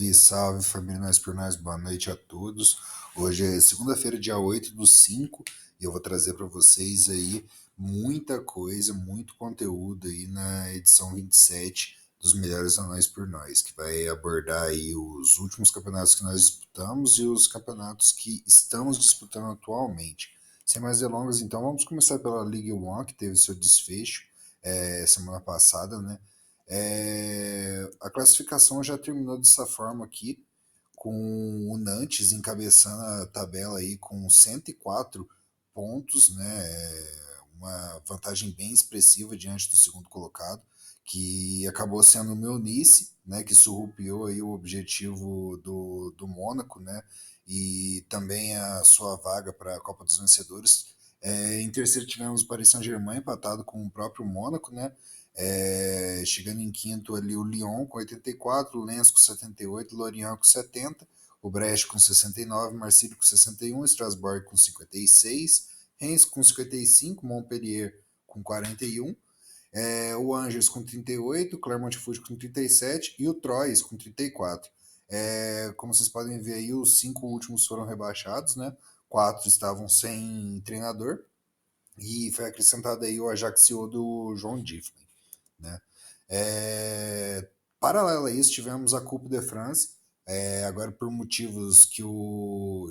Salve família Nós por Nós, boa noite a todos. Hoje é segunda-feira, dia 8/5, e eu vou trazer para vocês aí muita coisa, muito conteúdo aí na edição 27 dos Melhores Anões por Nós, que vai abordar aí os últimos campeonatos que nós disputamos e os campeonatos que estamos disputando atualmente. Sem mais delongas, então, vamos começar pela League One, que teve seu desfecho semana passada, né? A classificação já terminou dessa forma aqui, com o Nantes encabeçando a tabela aí com 104 pontos, né? Uma vantagem bem expressiva diante do segundo colocado, que acabou sendo o Meunice, né? Que surrupiou aí o objetivo do Mônaco, né? E também a sua vaga para a Copa dos Vencedores. Em terceiro tivemos o Paris Saint-Germain empatado com o próprio Mônaco, né? Chegando em quinto ali o Lyon com 84, o Lens com 78, Lorient com 70, o Brest com 69, Marseille com 61, Strasbourg com 56, Reims com 55, Montpellier com 41, o Angers com 38, o Clermont Foot com 37 e o Troyes com 34. Como vocês podem ver aí, os 5 últimos foram rebaixados, né? 4 estavam sem treinador e foi acrescentado aí o Ajaccio do João Difflin, né? Paralelo a isso, tivemos a Coupe de France, agora por motivos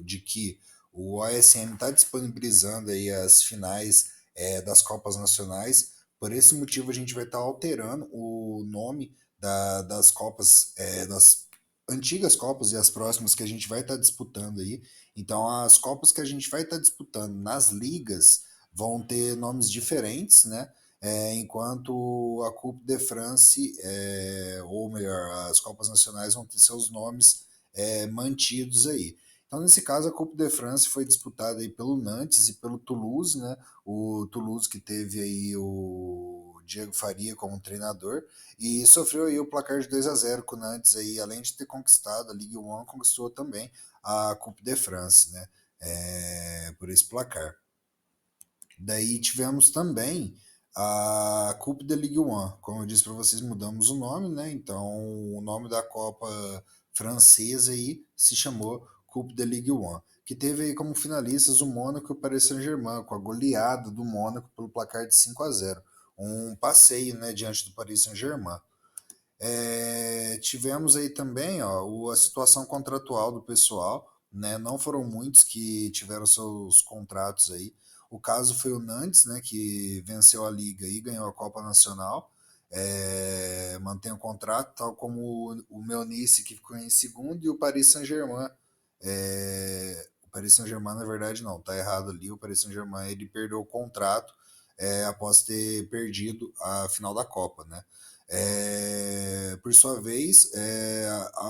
de que o OSM está disponibilizando aí as finais das Copas Nacionais. Por esse motivo, a gente vai estar alterando o nome das Copas, das antigas Copas e as próximas que a gente vai estar disputando aí. Então, as Copas que a gente vai estar disputando nas ligas vão ter nomes diferentes, né? Enquanto a Coupe de France, ou melhor, as Copas Nacionais vão ter seus nomes mantidos aí. Então, nesse caso, a Coupe de France foi disputada aí pelo Nantes e pelo Toulouse, né? O Toulouse que teve aí o Diego Faria como treinador e sofreu aí o placar de 2-0 com o Nantes aí, além de ter conquistado a Ligue 1, conquistou também a Coupe de France, né? Por esse placar. Daí tivemos também a Coupe de Ligue 1. Como eu disse para vocês, mudamos o nome, né? Então, o nome da Copa francesa aí se chamou Coupe de Ligue 1, que teve aí como finalistas o Mônaco e o Paris Saint-Germain, com a goleada do Mônaco pelo placar de 5-0. Um passeio, né, diante do Paris Saint-Germain. Tivemos aí também a situação contratual do pessoal, né? Não foram muitos que tiveram seus contratos aí. O caso foi o Nantes, né, que venceu a Liga e ganhou a Copa Nacional. Mantém o contrato, tal como o Meunice, que ficou em segundo, e o Paris Saint-Germain. O Paris Saint-Germain, na verdade, não, tá errado ali. O Paris Saint-Germain ele perdeu o contrato após ter perdido a final da Copa, né? Por sua vez,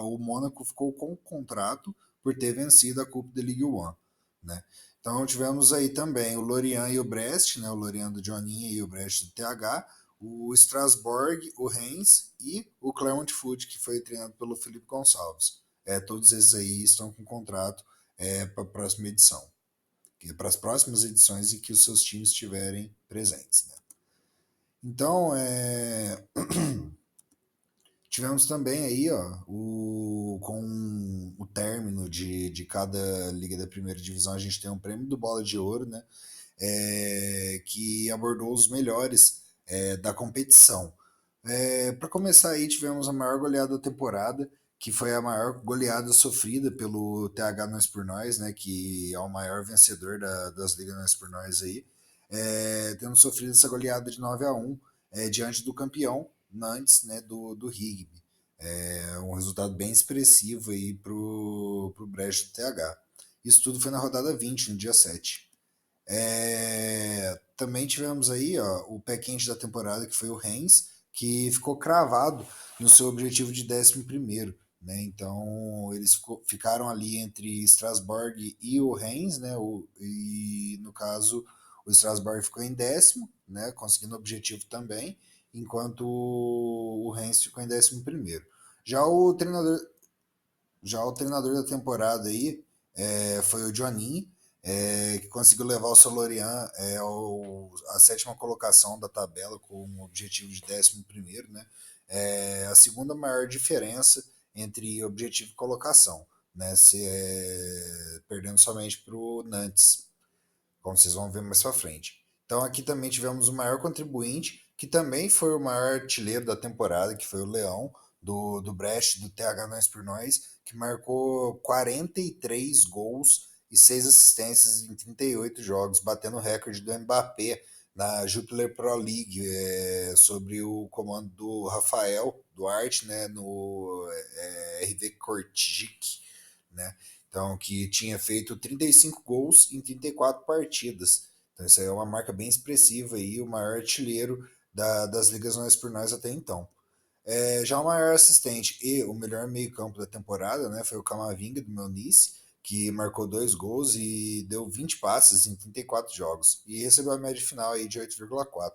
o Mônaco ficou com o contrato por ter vencido a Coupe de Ligue 1, né? Então tivemos aí também o Lorient e o Brest, né? O Lorient do Joninha e o Brest do TH, o Strasbourg, o Reims e o Clermont Foot, que foi treinado pelo Felipe Gonçalves. Todos esses aí estão com contrato para a próxima edição, para as próximas edições em que os seus times estiverem presentes, né? Então, tivemos também aí, com o término de cada liga da primeira divisão, a gente tem um prêmio do Bola de Ouro, né? Que abordou os melhores da competição. Para começar aí, tivemos a maior goleada da temporada, que foi a maior goleada sofrida pelo TH Nós por Nós, né? Que é o maior vencedor das ligas Nós por Nós aí. Tendo sofrido essa goleada de 9-1 diante do campeão Nantes, né, do rugby. Um resultado bem expressivo aí pro Brecht do TH. Isso tudo foi na rodada 20, no dia 7. Também tivemos aí o pé quente da temporada, que foi o Reims, que ficou cravado no seu objetivo de 11º, né? Então eles ficaram ali entre Strasbourg e o Reims, né? E no caso o Strasbourg ficou em 10º, né? Conseguindo o objetivo também, enquanto o Reims ficou em 11º. Já o treinador, já o treinador da temporada aí foi o Johnny, que conseguiu levar o Salorian à sétima colocação da tabela com um objetivo de 11º, né? A segunda maior diferença entre objetivo e colocação, né? Perdendo somente para o Nantes, como vocês vão ver mais para frente. Então aqui também tivemos o maior contribuinte, que também foi o maior artilheiro da temporada, que foi o Leão, do Brest, do TH Nós por Nós, que marcou 43 gols e 6 assistências em 38 jogos, batendo o recorde do Mbappé na Jupiler Pro League, sobre o comando do Rafael Duarte, né, no RV Kortrijk, né? Então, que tinha feito 35 gols em 34 partidas. Então, isso aí é uma marca bem expressiva aí, o maior artilheiro das ligas nós por nós até então. Já o maior assistente e o melhor meio-campo da temporada, né, foi o Camavinga do Melnice, que marcou 2 gols e deu 20 passes em 34 jogos e recebeu a média final aí de 8,4.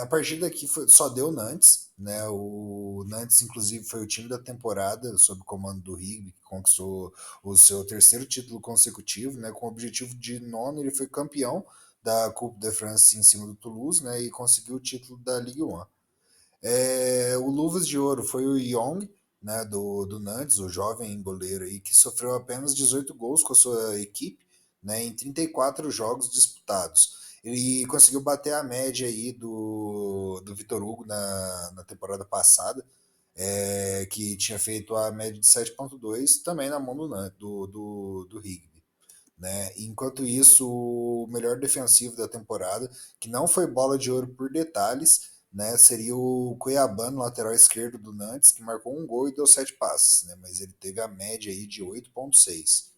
A partir daqui só deu Nantes, né? O Nantes, inclusive, foi o time da temporada sob o comando do Rigby, que conquistou o seu terceiro título consecutivo, né? Com o objetivo de nono, ele foi campeão da Coupe de France em cima do Toulouse, né? E conseguiu o título da Ligue 1. O Luvas de Ouro foi o Young, né, do Nantes, o jovem goleiro aí, que sofreu apenas 18 gols com a sua equipe, né, em 34 jogos disputados. Ele conseguiu bater a média aí do Vitor Hugo na temporada passada, que tinha feito a média de 7,2, também na mão do Rigby. Né? Enquanto isso, o melhor defensivo da temporada, que não foi bola de ouro por detalhes, né, seria o Cuiabano, lateral esquerdo do Nantes, que marcou um gol e deu 7 passes, né, mas ele teve a média aí de 8,6.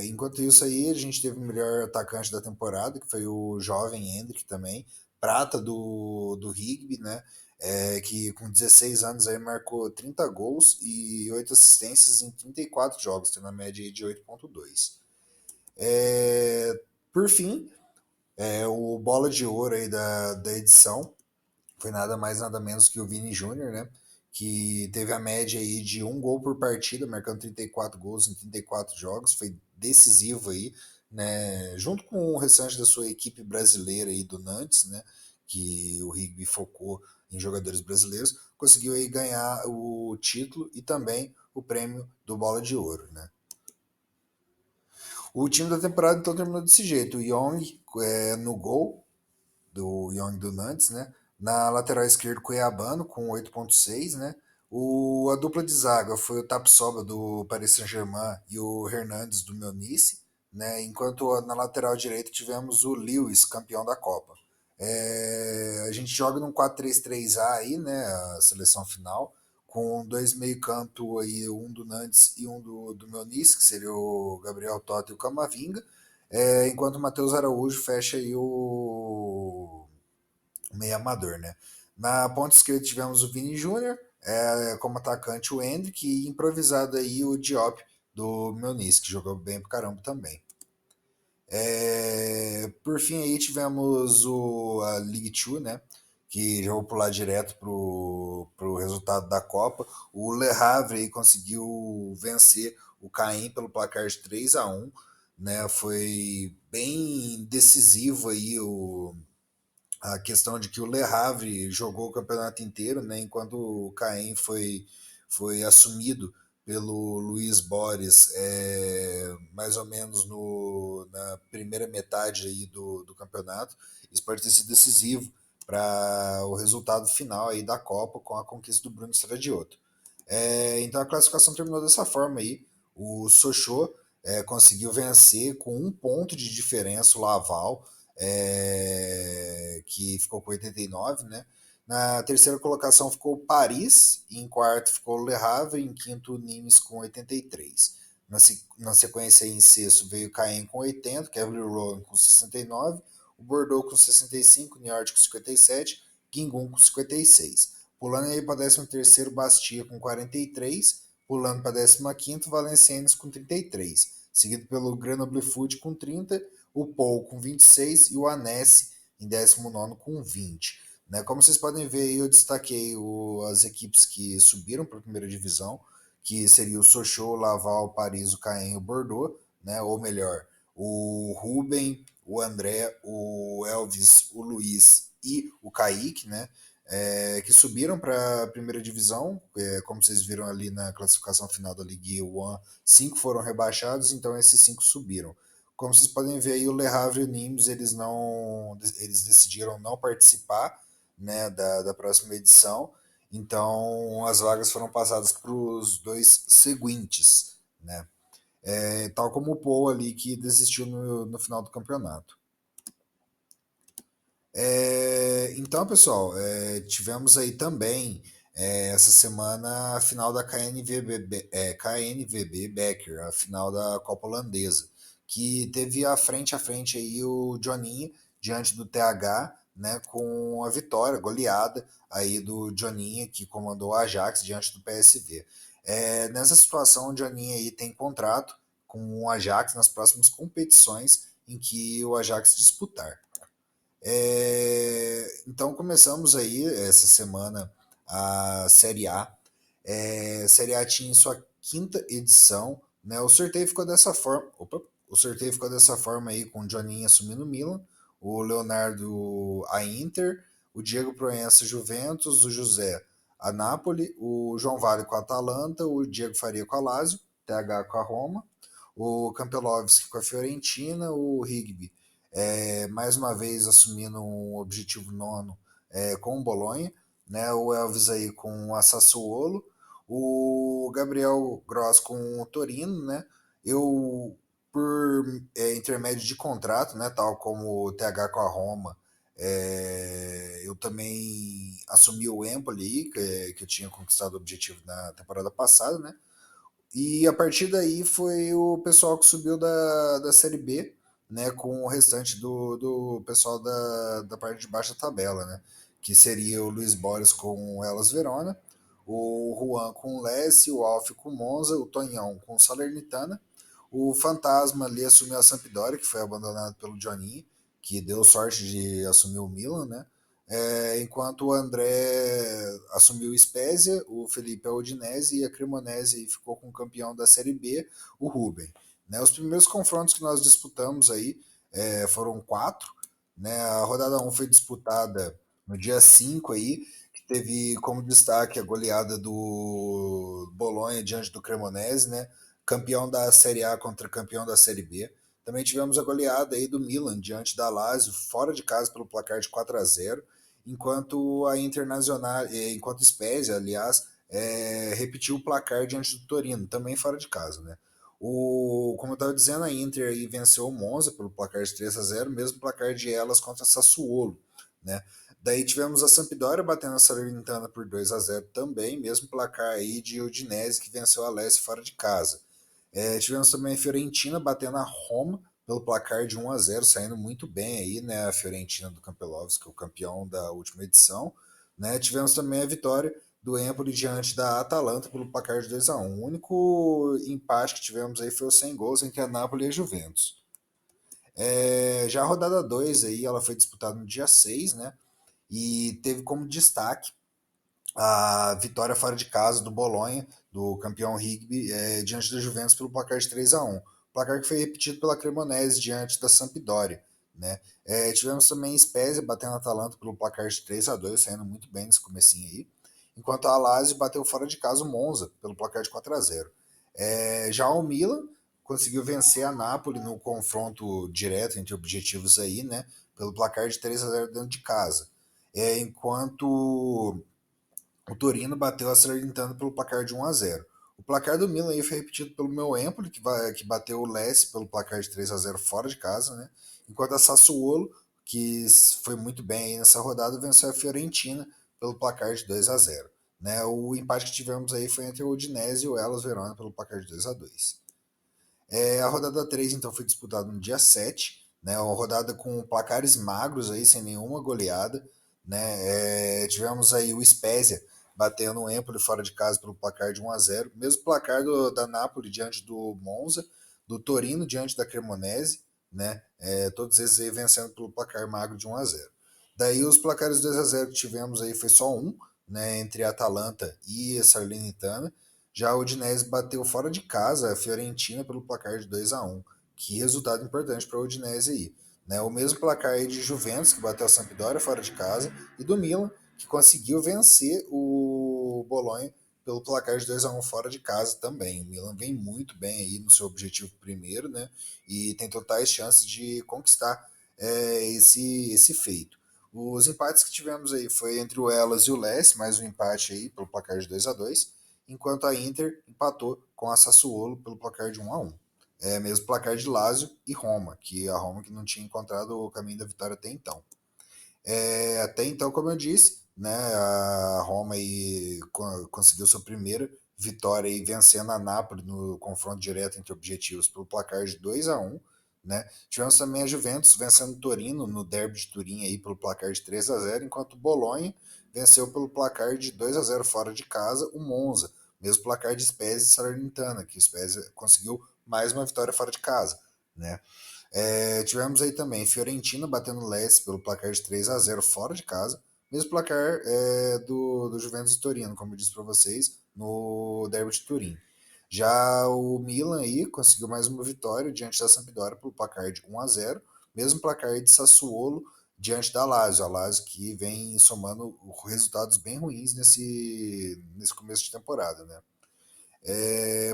Enquanto isso aí, a gente teve o melhor atacante da temporada, que foi o jovem Hendrick também, prata do Rigby, né? Que com 16 anos aí marcou 30 gols e 8 assistências em 34 jogos, tendo a média aí de 8,2. Por fim, o bola de ouro aí da edição foi nada mais nada menos que o Vini Júnior, né? Que teve a média aí de um gol por partida, marcando 34 gols em 34 jogos, foi decisivo aí, né? Junto com o restante da sua equipe brasileira aí do Nantes, né? Que o Rigby focou em jogadores brasileiros, conseguiu aí ganhar o título e também o prêmio do Bola de Ouro, né? O time da temporada então terminou desse jeito: o Young no gol, do Young do Nantes, né? Na lateral esquerda, Cuiabano, com 8,6, né? A dupla de zaga foi o Tapsoba do Paris Saint-Germain e o Hernandes do Melnice, né? Enquanto na lateral direita tivemos o Lewis, campeão da Copa. A gente joga num 4-3-3A aí, né? A seleção final, com dois meio-campo aí, um do Nantes e um do Melnice, que seria o Gabriel Tota e o Camavinga. Enquanto o Matheus Araújo fecha aí o meio amador, né? Na ponta esquerda tivemos o Vini Júnior, como atacante o Hendrick e improvisado aí o Diop do Muniz, que jogou bem pro caramba também. Por fim aí tivemos a League Two, né? Que já vou pular direto pro resultado da Copa. O Le Havre aí conseguiu vencer o Caen pelo placar de 3-1, né? Foi bem decisivo aí a questão de que o Le Havre jogou o campeonato inteiro, né, enquanto o Caen foi assumido pelo Luiz Borges mais ou menos na primeira metade aí do campeonato. Isso pode ter sido decisivo para o resultado final aí da Copa com a conquista do Bruno Stradioto. Então a classificação terminou dessa forma aí. O Sochaux conseguiu vencer com 1 ponto de diferença o Laval, que ficou com 89, né? Na terceira colocação ficou Paris, em quarto ficou Le Havre, em quinto Nimes com 83. Na sequência em sexto veio Caen com 80, Kevin Rowan com 69, o Bordeaux com 65, Niort com 57, Guingamp com 56. Pulando aí para 13º, Bastia com 43, pulando para 15º, Valenciennes com 33, seguido pelo Grenoble Foot com 30, o Paul com 26 e o Annecy em 19º com 20. Né? Como vocês podem ver, eu destaquei as equipes que subiram para a primeira divisão, que seria o Sochaux, o Laval, o Paris, o Caen e o Bordeaux, né? Ou melhor, o Ruben, o André, o Elvis, o Luiz e o Kaique, né? que subiram para a primeira divisão. Como vocês viram ali na classificação final da Ligue 1, 5 foram rebaixados, então esses 5 subiram. Como vocês podem ver aí, o Le Havre e o Nîmes, eles decidiram não participar, né, da próxima edição, então as vagas foram passadas para os dois seguintes, né? Tal como o Paul ali, que desistiu no final do campeonato. Então, pessoal, tivemos aí também essa semana a final da KNVB Becker, a final da Copa Holandesa, que teve a frente aí o Johninho diante do TH, né, com a vitória, goleada aí do Johninho, que comandou o Ajax diante do PSV. Nessa situação, o Johninho aí tem contrato com o Ajax nas próximas competições em que o Ajax disputar. Então começamos aí essa semana a Série A. A Série A tinha sua quinta edição, né? O sorteio ficou dessa forma. Opa, o sorteio ficou dessa forma aí, com o Joninho assumindo o Milan, o Leonardo a Inter, o Diego Proença Juventus, o José a Napoli, o João Vale com a Atalanta, o Diego Faria com a Lazio, TH com a Roma, o Campelovski com a Fiorentina, o Rigby mais uma vez assumindo um objetivo nono com o Bolonha, né? O Elvis aí com a Sassuolo, o Gabriel Gross com o Torino, né? Eu, por intermédio de contrato, né, tal como o TH com a Roma, eu também assumi o Empoli, que eu tinha conquistado o objetivo na temporada passada, né? E a partir daí foi o pessoal que subiu da Série B, né, com o restante do pessoal da parte de baixo da tabela, né, que seria o Luiz Borges com o Elas Verona, o Juan com o Lecce, o Alf com o Monza, o Tonhão com o Salernitana, o Fantasma ali assumiu a Sampdoria, que foi abandonado pelo Johnny, que deu sorte de assumir o Milan, né, enquanto o André assumiu o Spezia, o Felipe a Udinese e a Cremonese ficou com o campeão da Série B, o Ruben. Né, os primeiros confrontos que nós disputamos aí foram 4. Né, a rodada 1 foi disputada no dia 5 aí, que teve como destaque a goleada do Bolonha diante do Cremonese, né, campeão da Série A contra campeão da Série B. Também tivemos a goleada aí do Milan diante da Lazio, fora de casa pelo placar de 4-0, enquanto a Internacional, enquanto o Spezia, aliás, repetiu o placar diante do Torino, também fora de casa, né? Como eu estava dizendo, a Inter aí venceu o Monza pelo placar de 3-0, mesmo placar de elas contra Sassuolo, né? Daí tivemos a Sampdoria batendo a Salernitana por 2-0 também, mesmo placar aí de Udinese, que venceu a Lecce fora de casa. Tivemos também a Fiorentina batendo a Roma pelo placar de 1-0, saindo muito bem aí, né, a Fiorentina do Campelovski, o campeão da última edição. Né? Tivemos também a vitória do Empoli diante da Atalanta pelo placar de 2-1. O único empate que tivemos aí foi os 100 gols entre a Napoli e a Juventus. Já a rodada 2 aí, ela foi disputada no dia 6, né? E teve como destaque a vitória fora de casa do Bolonha, do campeão Rigby, diante da Juventus pelo placar de 3-1. Placar que foi repetido pela Cremonese diante da Sampdoria. Né? Tivemos também Spezia batendo a Atalanta pelo placar de 3-2, saindo muito bem nesse comecinho aí. Enquanto a Lazio bateu fora de casa o Monza pelo placar de 4-0. Já o Milan conseguiu vencer a Napoli no confronto direto entre objetivos aí, né? Pelo placar de 3-0 dentro de casa. Enquanto o Torino bateu a Salernitana pelo placar de 1-0. O placar do Milan aí foi repetido pelo meu Empoli, que bateu o Lecce pelo placar de 3-0 fora de casa, né? Enquanto a Sassuolo, que foi muito bem aí nessa rodada, venceu a Fiorentina pelo placar de 2-0. Né? O empate que tivemos aí foi entre o Udinese e o Hellas Verona pelo placar de 2-2. A rodada 3 então foi disputada no dia 7, né? Uma rodada com placares magros aí, sem nenhuma goleada. Né? Tivemos aí o Spezia batendo o Empoli fora de casa pelo placar de 1-0, mesmo placar da Napoli diante do Monza, do Torino diante da Cremonese, né? Todos esses aí vencendo pelo placar magro de 1-0. Daí os placares 2-0 que tivemos aí foi só um, né, entre a Atalanta e a Salernitana. Já a Udinese bateu fora de casa a Fiorentina pelo placar de 2-1. Que resultado importante para a Udinese aí. Né? O mesmo placar aí de Juventus, que bateu a Sampdoria fora de casa, e do Milan, que conseguiu vencer o Bolonha pelo placar de 2 a 1 fora de casa também. O Milan vem muito bem aí no seu objetivo primeiro, né? E tem totais chances de conquistar esse feito. Os empates que tivemos aí foi entre o Hellas e o Lens, mais um empate aí pelo placar de 2 a 2, enquanto a Inter empatou com a Sassuolo pelo placar de 1 a 1. Mesmo placar de Lazio e Roma, que a Roma que não tinha encontrado o caminho da vitória até então. Até então, como eu disse, né, a Roma aí conseguiu sua primeira vitória aí, vencendo a Napoli no confronto direto entre objetivos pelo placar de 2 a 1. Né? Tivemos também a Juventus vencendo o Torino no derby de Turim aí pelo placar de 3 a 0, enquanto o Bolonha venceu pelo placar de 2 a 0 fora de casa o Monza, mesmo placar de Spezia e Salernitana, que o Spezia conseguiu mais uma vitória fora de casa. Né? Tivemos aí também Fiorentina batendo o Lecce pelo placar de 3 a 0 fora de casa, mesmo placar do Juventus e Torino, como eu disse para vocês, no derby de Turim. Já o Milan aí conseguiu mais uma vitória diante da Sampdoria pelo placar de 1 a 0, mesmo placar de Sassuolo diante da Lazio, a Lazio que vem somando resultados bem ruins nesse começo de temporada, né?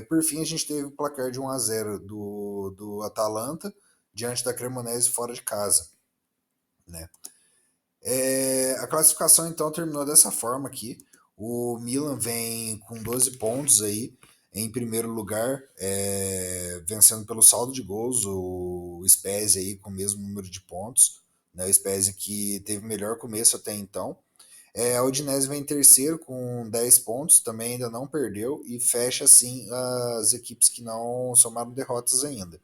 Por fim, a gente teve o placar de 1 a 0 do Atalanta diante da Cremonese fora de casa. Né? A classificação então terminou dessa forma aqui. O Milan vem com 12 pontos aí em primeiro lugar, vencendo pelo saldo de gols o Spezia aí com o mesmo número de pontos. Né? O Spezia que teve melhor começo até então. A Udinese vem em terceiro com 10 pontos, também ainda não perdeu e fecha assim as equipes que não somaram derrotas ainda.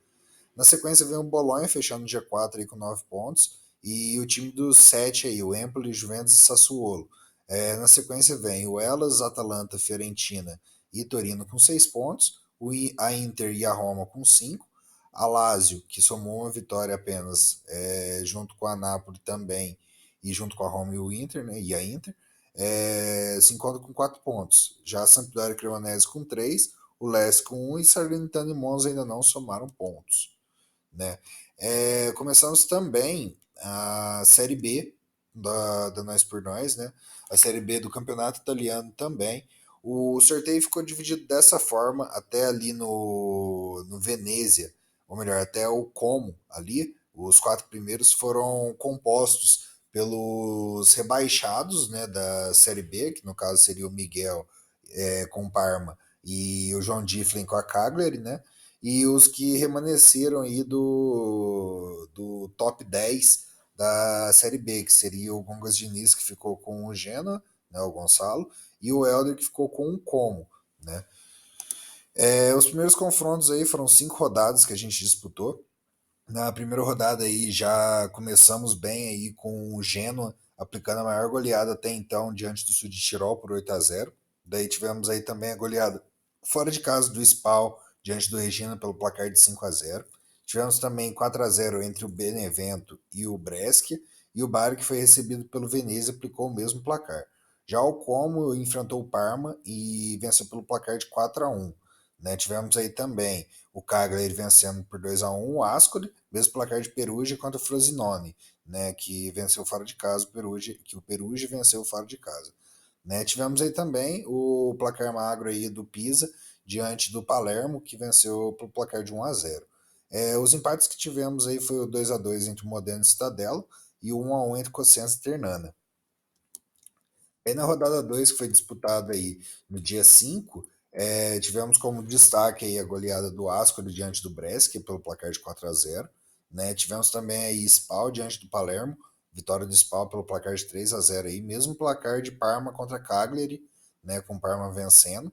Na sequência vem o Bolonha fechando no dia 4 aí com 9 pontos e o time dos 7 aí, o Empoli, Juventus e Sassuolo. Na sequência vem o Hellas, Atalanta, Fiorentina e Torino com 6 pontos, a Inter e a Roma com 5, a Lazio, que somou uma vitória apenas, junto com a Napoli também, e junto com a Roma e o Inter, né, e a Inter, se encontra com 4 pontos. Já a Sampdoria e Cremonese com 3, o Lecce com 1 e Salernitana e Monza ainda não somaram pontos. Né? Começamos também a Série B da Nós por Nós, né? A Série B do Campeonato Italiano também. O sorteio ficou dividido dessa forma até ali no Venezia, ou melhor, até o Como ali. Os 4 primeiros foram compostos pelos rebaixados, né, da Série B, que no caso seria o Miguel com o Parma e o João Difflin com a Cagliari, né? E os que remanesceram aí do top 10 da Série B, que seria o Gongas Diniz, que ficou com o Genoa, né, o Gonçalo, e o Helder, que ficou com o Como. Né? Os primeiros confrontos aí foram 5 rodadas que a gente disputou. Na primeira rodada aí já começamos bem aí com o Genoa aplicando a maior goleada até então diante do Sul de Tirol por 8 a 0. Daí tivemos aí também a goleada fora de casa do Spal diante do Regina pelo placar de 5 a 0. Tivemos também 4 a 0 entre o Benevento e o Brescia, e o Bari, que foi recebido pelo Venezia, aplicou o mesmo placar. Já o Como enfrentou o Parma e venceu pelo placar de 4 a 1. Né? Tivemos aí também o Cagliari vencendo por 2 a 1 o Ascoli, mesmo placar de Perugia contra o Frosinone, né, que venceu fora de casa, que o Perugia venceu fora de casa. Né? Tivemos aí também o placar magro aí do Pisa diante do Palermo, que venceu pelo placar de 1 a 0. Os empates que tivemos aí foi o 2 a 2 entre o Modena e Stadella e o 1 a 1 entre Cosenza e Ternana. Aí na rodada 2 que foi disputada aí no dia 5, tivemos como destaque aí a goleada do Ascoli diante do Brescia pelo placar de 4 a 0. Né? Tivemos também aí Spal diante do Palermo, vitória do Spal pelo placar de 3 a 0 aí, mesmo placar de Parma contra Cagliari, né, com Parma vencendo.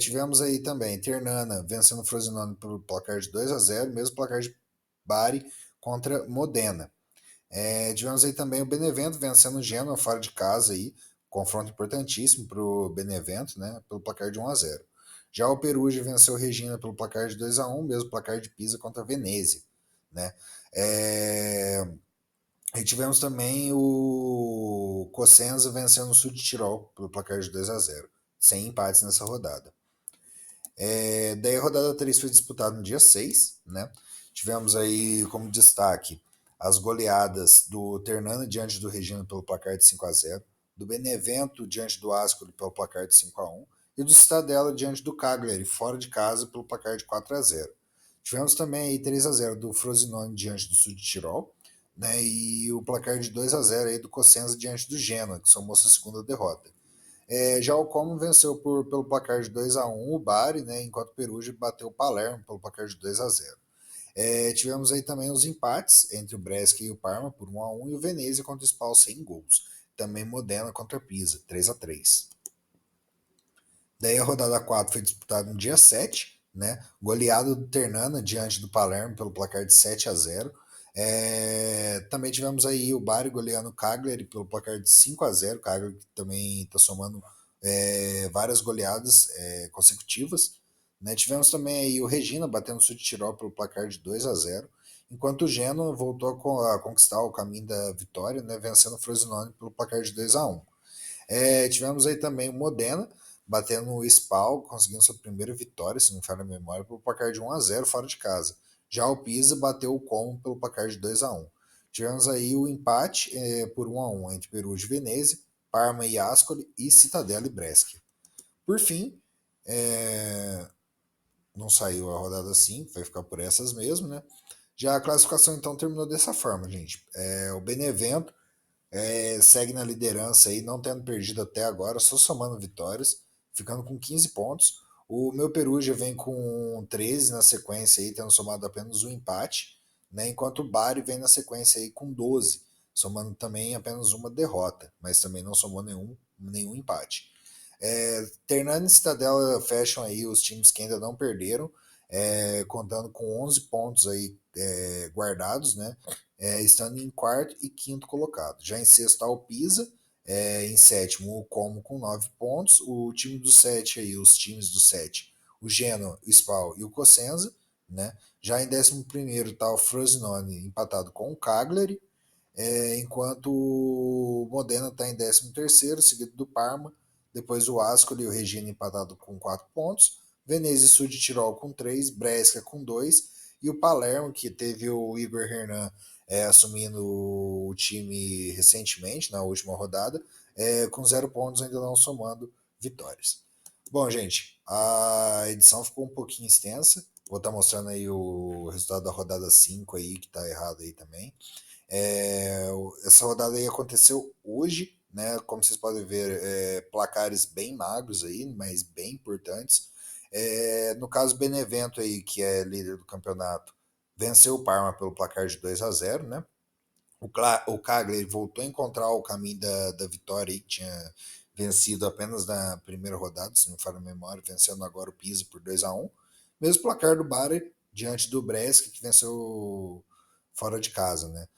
Tivemos aí também Ternana vencendo o Frosinone pelo placar de 2 a 0, mesmo placar de Bari contra Modena. Tivemos aí também o Benevento vencendo o Genoa fora de casa aí, confronto importantíssimo para o Benevento, né, pelo placar de 1 a 0. Já o Perugia venceu o Regina pelo placar de 2 a 1, mesmo placar de Pisa contra a Venezia, né? E tivemos também o Cosenza vencendo o Sul de Tirol pelo placar de 2 a 0, sem empates nessa rodada. Daí a rodada 3 foi disputada no dia 6, né? Tivemos aí como destaque as goleadas do Ternana diante do Regina pelo placar de 5 a 0, do Benevento diante do Ascoli pelo placar de 5-1 e do Cittadella diante do Cagliari fora de casa pelo placar de 4-0. Tivemos também aí 3-0 do Frosinone diante do Sul de Tirol, né, e o placar de 2-0 aí do Cosenza diante do Genoa, que somou sua segunda derrota. Já o Como venceu pelo placar de 2-1 o Bari, né, enquanto o Perugia bateu o Palermo pelo placar de 2-0. Tivemos aí também os empates entre o Brescia e o Parma por 1-1 e o Venezia contra o Spal sem gols. Também Modena contra a Pisa, 3-3. Daí a rodada 4 foi disputada no dia 7, né? Goleado do Ternana diante do Palermo pelo placar de 7-0. Também tivemos aí o Bari goleando o Cagliari pelo placar de 5-0. O Cagliari que também está somando várias goleadas consecutivas. Né? Tivemos também aí o Regina batendo o Sul de Tirol pelo placar de 2-0, enquanto o Genoa voltou a conquistar o caminho da vitória, né? Vencendo o Frosinone pelo placar de 2-1. Tivemos aí também o Modena batendo o Spal, conseguindo sua primeira vitória, se não me falha a memória, pelo placar de 1-0 fora de casa. Já o Pisa bateu o Como pelo placar de 2-1. Tivemos aí o empate por 1-1 entre Perugia e Venezia, Parma e Ascoli e Cittadella e Brescia. Por fim, não saiu a rodada 5, vai ficar por essas mesmo, né? Já a classificação então terminou dessa forma, gente. O Benevento segue na liderança aí, não tendo perdido até agora, só somando vitórias, ficando com 15 pontos. O meu Perugia vem com 13 na sequência aí, tendo somado apenas um empate, né? Enquanto o Bari vem na sequência aí com 12, somando também apenas uma derrota, mas também não somou nenhum empate. Ternana e Cittadella fecham aí os times que ainda não perderam, contando com 11 pontos aí guardados, né? Estando em quarto e quinto colocado. Já em sexto está o Pisa, em sétimo o Como com 9 pontos, o time do 7 aí, os times do 7, o Genoa, o Spal e o Cosenza, né? Já em 11º está o Frosinone empatado com o Cagliari, enquanto o Modena está em 13º, seguido do Parma, depois o Ascoli e o Regina empatado com 4 pontos, Venezia e Sul de Tirol com 3, Brescia com 2 e o Palermo, que teve o Igor Hernan assumindo o time recentemente, na última rodada, com 0 pontos, ainda não somando vitórias. Bom, gente, a edição ficou um pouquinho extensa. Vou estar mostrando aí o resultado da rodada 5 aí, que está errado aí também. Essa rodada aí aconteceu hoje, né? Como vocês podem ver, placares bem magros aí, mas bem importantes. No caso, Benevento aí, que é líder do campeonato, venceu o Parma pelo placar de 2-0, né? O Cagliari voltou a encontrar o caminho da vitória aí, que tinha vencido apenas na primeira rodada, se não me falha a memória, vencendo agora o Pisa por 2-1. Mesmo placar do Bari diante do Brescia, que venceu fora de casa, né?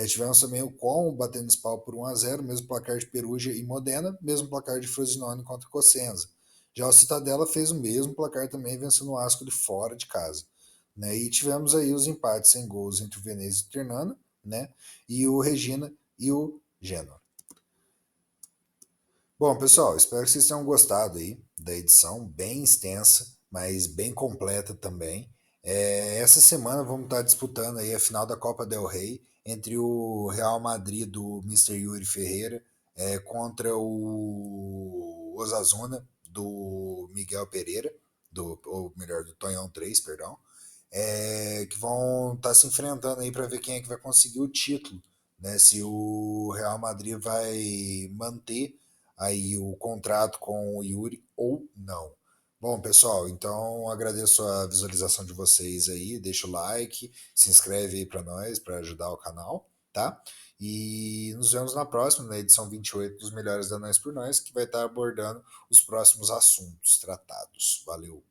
Tivemos também o Como batendo Spal por 1-0, mesmo placar de Perugia e Modena, mesmo placar de Frosinone contra Cosenza. Já o Cittadella fez o mesmo placar também, vencendo o Ascoli fora de casa. Né? E tivemos aí os empates sem gols entre o Venezia e o Ternana, né? E o Regina e o Genoa. Bom, pessoal, espero que vocês tenham gostado aí da edição, bem extensa, mas bem completa também. Essa semana vamos estar disputando aí a final da Copa del Rey entre o Real Madrid do Mister Yuri Ferreira contra o Osasuna do Miguel Pereira, ou melhor, do Tonhão 3, perdão, que vão estar se enfrentando aí para ver quem é que vai conseguir o título, né? Se o Real Madrid vai manter aí o contrato com o Yuri ou não. Bom, pessoal, então agradeço a visualização de vocês aí, deixa o like, se inscreve aí para nós, para ajudar o canal, tá? E nos vemos na próxima, na edição 28 dos Melhores da Nós por Nós, que vai estar abordando os próximos assuntos tratados. Valeu!